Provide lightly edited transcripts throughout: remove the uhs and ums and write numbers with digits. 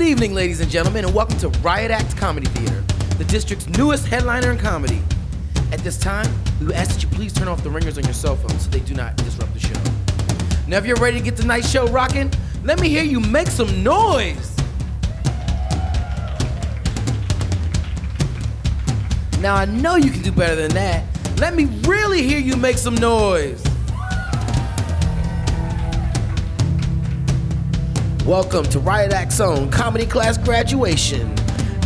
evening, ladies and gentlemen, and welcome to Riot Act Comedy Theater, the district's newest headliner in comedy. At this time, we ask that you please turn off the ringers on your cell phones so they do not disrupt the show. Now, if you're ready to get tonight's show rocking, let me hear you make some noise. Now, I know you can do better than that. Let me really hear you make some noise. Welcome to Riot Act's own comedy class graduation.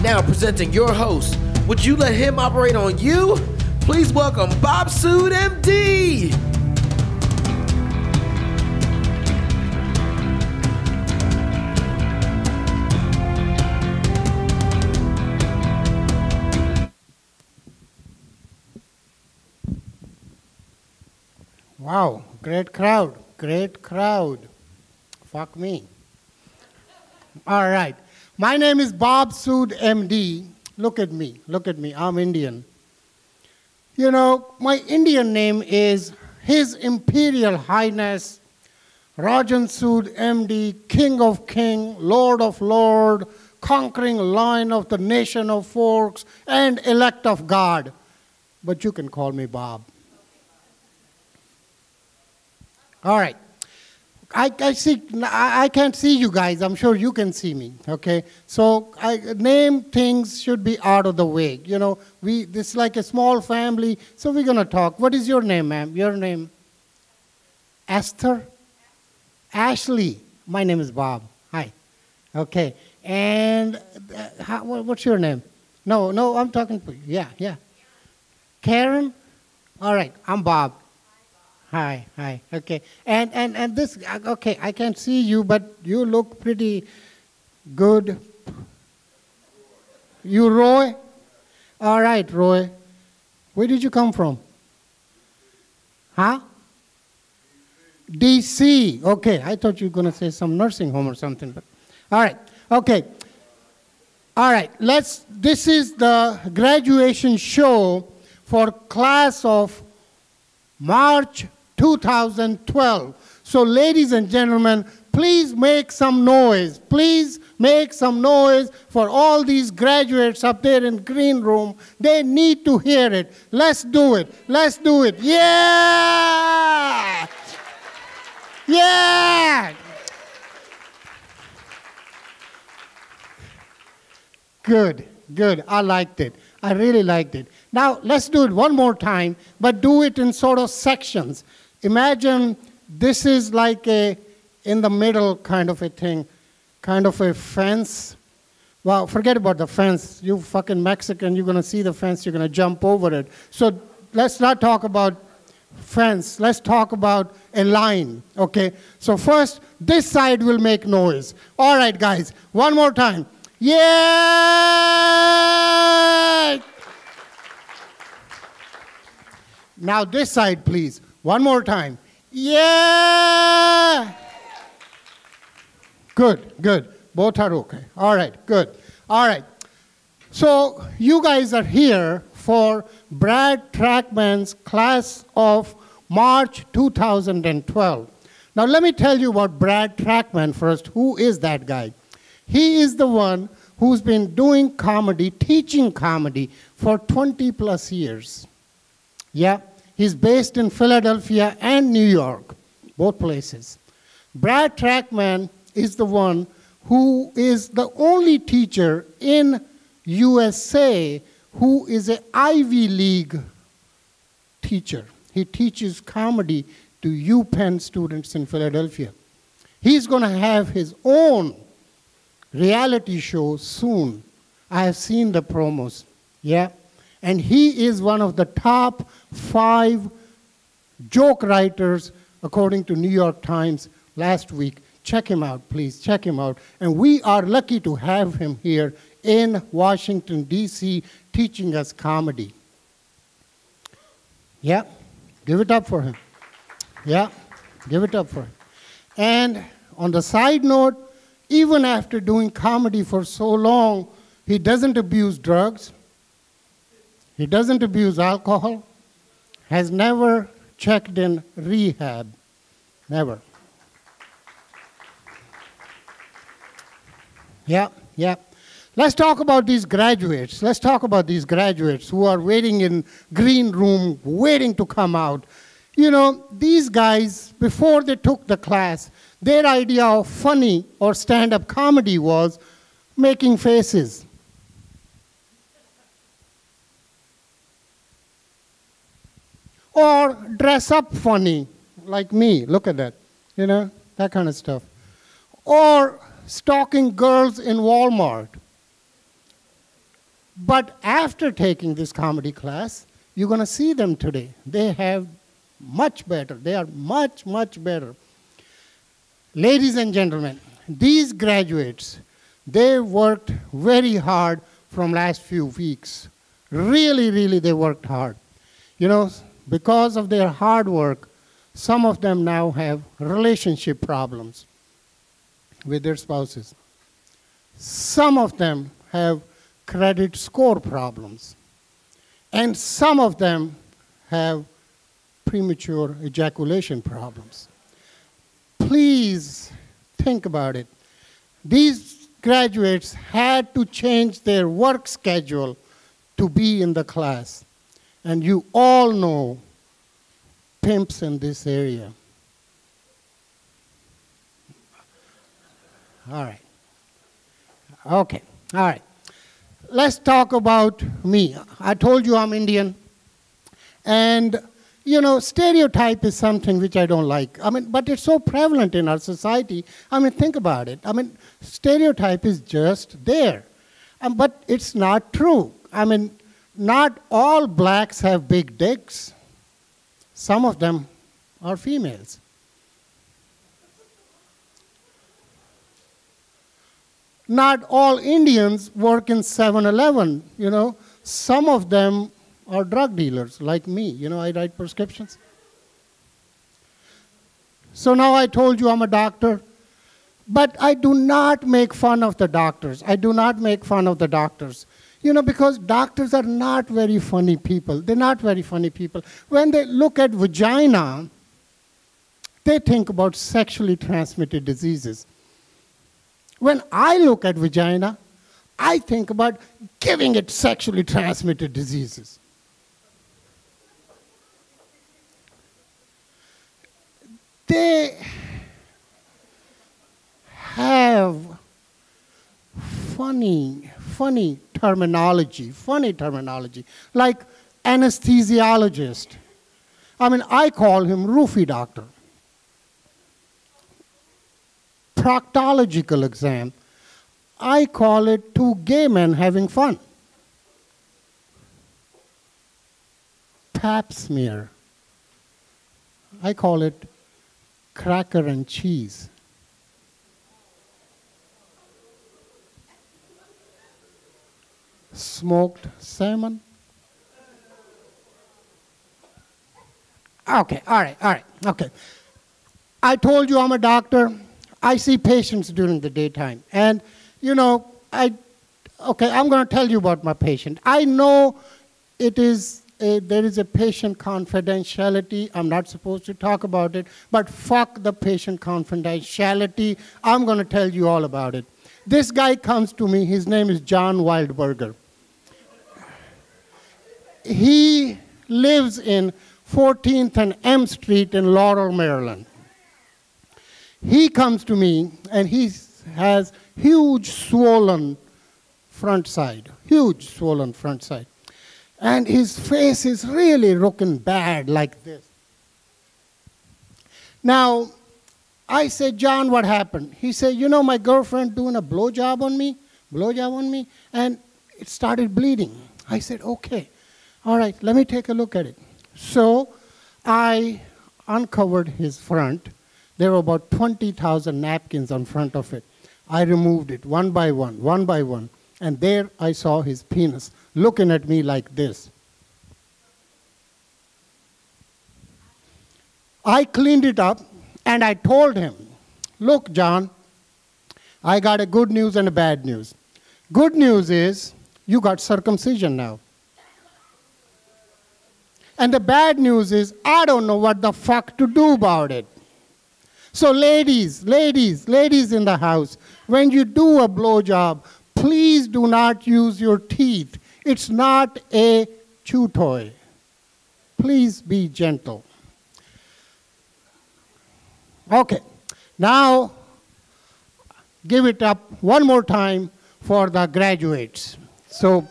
Now presenting your host. Would you let him operate on you? Please welcome Bob Sood, MD. Wow, great crowd, great crowd. Fuck me. All right. My name is Bob Sood, MD. Look at me, I'm Indian. You know, my Indian name is His Imperial Highness Rajan Sood, MD, King of King, Lord of Lord, conquering Lion of the Nation of Forks, and elect of God. But you can call me Bob. All right. I can't see you guys. I'm sure you can see me, okay? So name things should be out of the way. You know, this is like a small family, so we're going to talk. What is your name, ma'am? Your name? Esther? Ashley. My name is Bob. Hi. Okay. And what's your name? No, I'm talking to you. Yeah. Karen? All right, I'm Bob. Hi, okay. And this, okay, I can't see you, but you look pretty good. You Roy? All right, Roy. Where did you come from? Huh? DC. Okay, I thought you were going to say some nursing home or something. But all right, okay. All right, this is the graduation show for class of March 2012. So ladies and gentlemen, please make some noise. Please make some noise for all these graduates up there in green room. They need to hear it. Let's do it. Let's do it. Yeah! Yeah! Good. I liked it. I really liked it. Now, let's do it one more time, but do it in sort of sections. Imagine this is like in the middle kind of a thing, kind of a fence. Well, forget about the fence. You fucking Mexican, you're going to see the fence, you're going to jump over it. So let's not talk about fence. Let's talk about a line, okay? So first, this side will make noise. All right, guys, one more time. Yeah! Now this side, please. One more time. Yeah! Good. Both are okay. All right, good. All right. So you guys are here for Brad Trackman's class of March 2012. Now let me tell you about Brad Trackman first. Who is that guy? He is the one who's been doing comedy, teaching comedy for 20 plus years. Yeah. He's based in Philadelphia and New York, both places. Brad Trackman is the one who is the only teacher in USA who is an Ivy League teacher. He teaches comedy to UPenn students in Philadelphia. He's going to have his own reality show soon. I have seen the promos, yeah? And he is one of the top 5 joke writers, according to New York Times last week. Check him out, please, check him out. And we are lucky to have him here in Washington, D.C., teaching us comedy. Yeah, give it up for him. Yeah, give it up for him. And on the side note, even after doing comedy for so long, he doesn't abuse drugs. He doesn't abuse alcohol, has never checked in rehab, never. Yeah. yeah. Let's talk about these graduates. Let's talk about these graduates who are waiting in green room, waiting to come out. You know, these guys, before they took the class, their idea of funny or stand-up comedy was making faces. Or dress up funny, like me. Look at that. You know, that kind of stuff. Or stalking girls in Walmart. But after taking this comedy class, you're going to see them today. They have much better. They are much, much better. Ladies and gentlemen, these graduates, they worked very hard from last few weeks. Really, really, they worked hard. You know, because of their hard work, some of them now have relationship problems with their spouses. Some of them have credit score problems. And some of them have premature ejaculation problems. Please think about it. These graduates had to change their work schedule to be in the class. And you all know pimps in this area. All right. Okay. All right. Let's talk about me. I told you I'm Indian. And, you know, stereotype is something which I don't like. I mean, but it's so prevalent in our society. I mean, think about it. I mean, stereotype is just there. But it's not true. I mean, not all blacks have big dicks. Some of them are females. Not all Indians work in 7-Eleven, you know. Some of them are drug dealers, like me. You know, I write prescriptions. So now I told you I'm a doctor. But I do not make fun of the doctors. I do not make fun of the doctors. You know, because doctors are not very funny people. They're not very funny people. When they look at vagina, they think about sexually transmitted diseases. When I look at vagina, I think about giving it sexually transmitted diseases. They have funny terminology, like anesthesiologist. I mean, I call him roofie doctor. Proctological exam, I call it two gay men having fun. Pap smear, I call it cracker and cheese. Smoked salmon. Okay, all right, okay. I told you I'm a doctor. I see patients during the daytime. And, you know, I'm going to tell you about my patient. I know there is a patient confidentiality. I'm not supposed to talk about it, but fuck the patient confidentiality. I'm going to tell you all about it. This guy comes to me. His name is John Wildberger. He lives in 14th and M Street in Laurel, Maryland. He comes to me, and he has huge swollen front side, And his face is really looking bad like this. Now, I said, John, what happened? He said, you know, my girlfriend doing a blowjob on me, and it started bleeding. I said, okay, all right, let me take a look at it. So I uncovered his front. There were about 20,000 napkins on front of it. I removed it one by one, and there I saw his penis looking at me like this. I cleaned it up, and I told him, look, John, I got a good news and a bad news. Good news is you got circumcision now. And the bad news is I don't know what the fuck to do about it. So ladies in the house, when you do a blowjob, Please do not use your teeth. It's not a chew toy. Please be gentle. Okay, now give it up one more time for the graduates. So,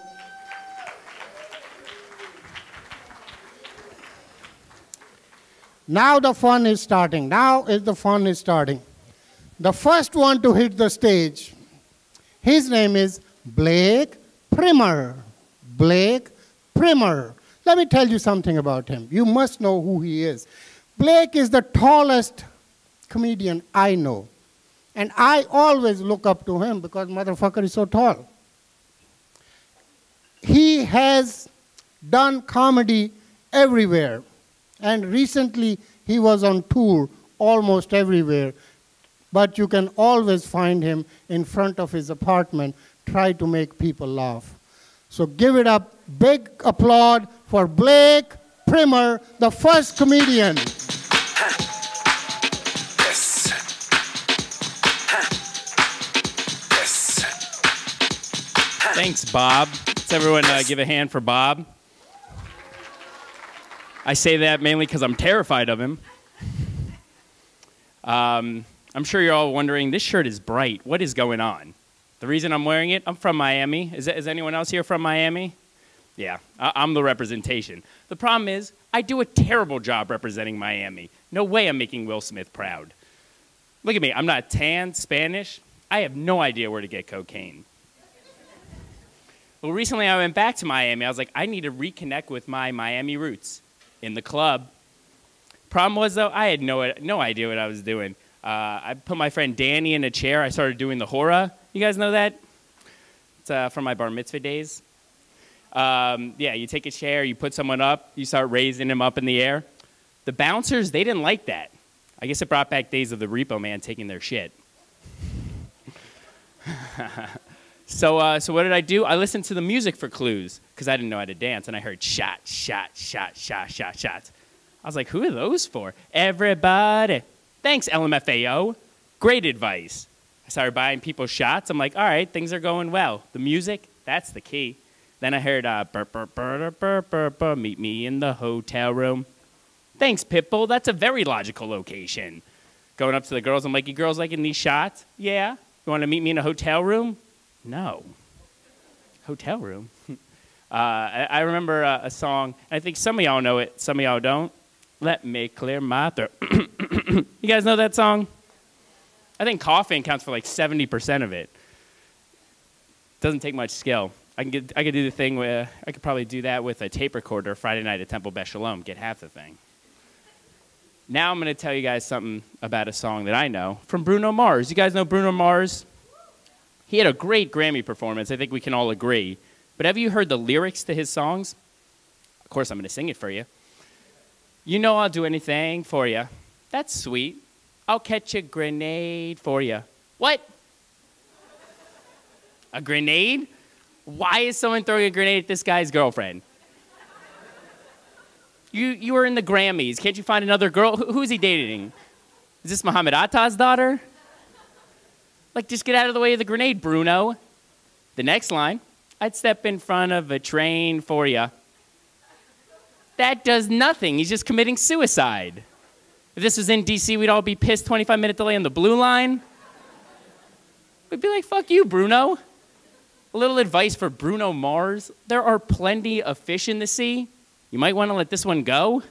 now the fun is starting. The fun is starting. The first one to hit the stage, his name is Blake Primer. Blake Primer. Let me tell you something about him. You must know who he is. Blake is the tallest comedian I know. And I always look up to him because motherfucker is so tall. He has done comedy everywhere. And recently he was on tour almost everywhere. But you can always find him in front of his apartment, try to make people laugh. So give it up, big applaud for Blake Primer, the first comedian. Thanks, Bob. Let's everyone give a hand for Bob. I say that mainly because I'm terrified of him. I'm sure you're all wondering, this shirt is bright. What is going on? The reason I'm wearing it, I'm from Miami. Is anyone else here from Miami? Yeah, I'm the representation. The problem is, I do a terrible job representing Miami. No way I'm making Will Smith proud. Look at me, I'm not tan, Spanish. I have no idea where to get cocaine. Well, recently I went back to Miami. I was like, I need to reconnect with my Miami roots in the club. Problem was, though, I had no idea what I was doing. I put my friend Danny in a chair. I started doing the hora. You guys know that? It's from my bar mitzvah days. Yeah, you take a chair, you put someone up, you start raising him up in the air. The bouncers, they didn't like that. I guess it brought back days of the repo man taking their shit. So what did I do? I listened to the music for clues because I didn't know how to dance, and I heard shot, shot, shot, shot, shot, shots. I was like, who are those for? Everybody. Thanks, LMFAO. Great advice. I started buying people shots. I'm like, all right, things are going well. The music, that's the key. Then I heard, burr, burr, burr, burr, burr, burr, meet me in the hotel room. Thanks, Pitbull. That's a very logical location. Going up to the girls, I'm like, you girls liking these shots? Yeah. You want to meet me in a hotel room? No. Hotel room? I remember a song, I think some of y'all know it, some of y'all don't. Let me clear my throat. You guys know that song? I think coughing counts for like 70% of it. Doesn't take much skill. I could do the thing where I could probably do that with a tape recorder Friday night at Temple Beth Shalom, get half the thing. Now I'm going to tell you guys something about a song that I know from Bruno Mars. You guys know Bruno Mars? He had a great Grammy performance. I think we can all agree. But have you heard the lyrics to his songs? Of course, I'm going to sing it for you. You know I'll do anything for you. That's sweet. I'll catch a grenade for you. What? A grenade? Why is someone throwing a grenade at this guy's girlfriend? You were in the Grammys. Can't you find another girl? Who's he dating? Is this Muhammad Atta's daughter? Like, just get out of the way of the grenade, Bruno. The next line, I'd step in front of a train for you. That does nothing. He's just committing suicide. If this was in D.C., we'd all be pissed. 25-minute delay on the blue line. We'd be like, fuck you, Bruno. A little advice for Bruno Mars. There are plenty of fish in the sea. You might want to let this one go.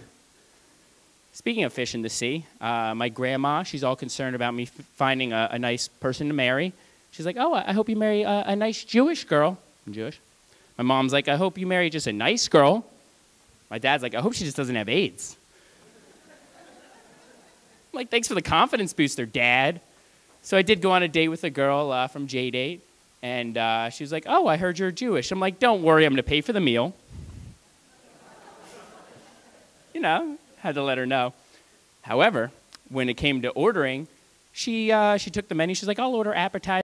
Speaking of fish in the sea, my grandma, she's all concerned about me finding a nice person to marry. She's like, oh, I hope you marry a nice Jewish girl. I'm Jewish. My mom's like, I hope you marry just a nice girl. My dad's like, I hope she just doesn't have AIDS. I'm like, thanks for the confidence booster, Dad. So I did go on a date with a girl from J-Date, and she was like, oh, I heard you're Jewish. I'm like, don't worry, I'm going to pay for the meal. You know, had to let her know. However, when it came to ordering, she took the menu. She's like, I'll order appetizer.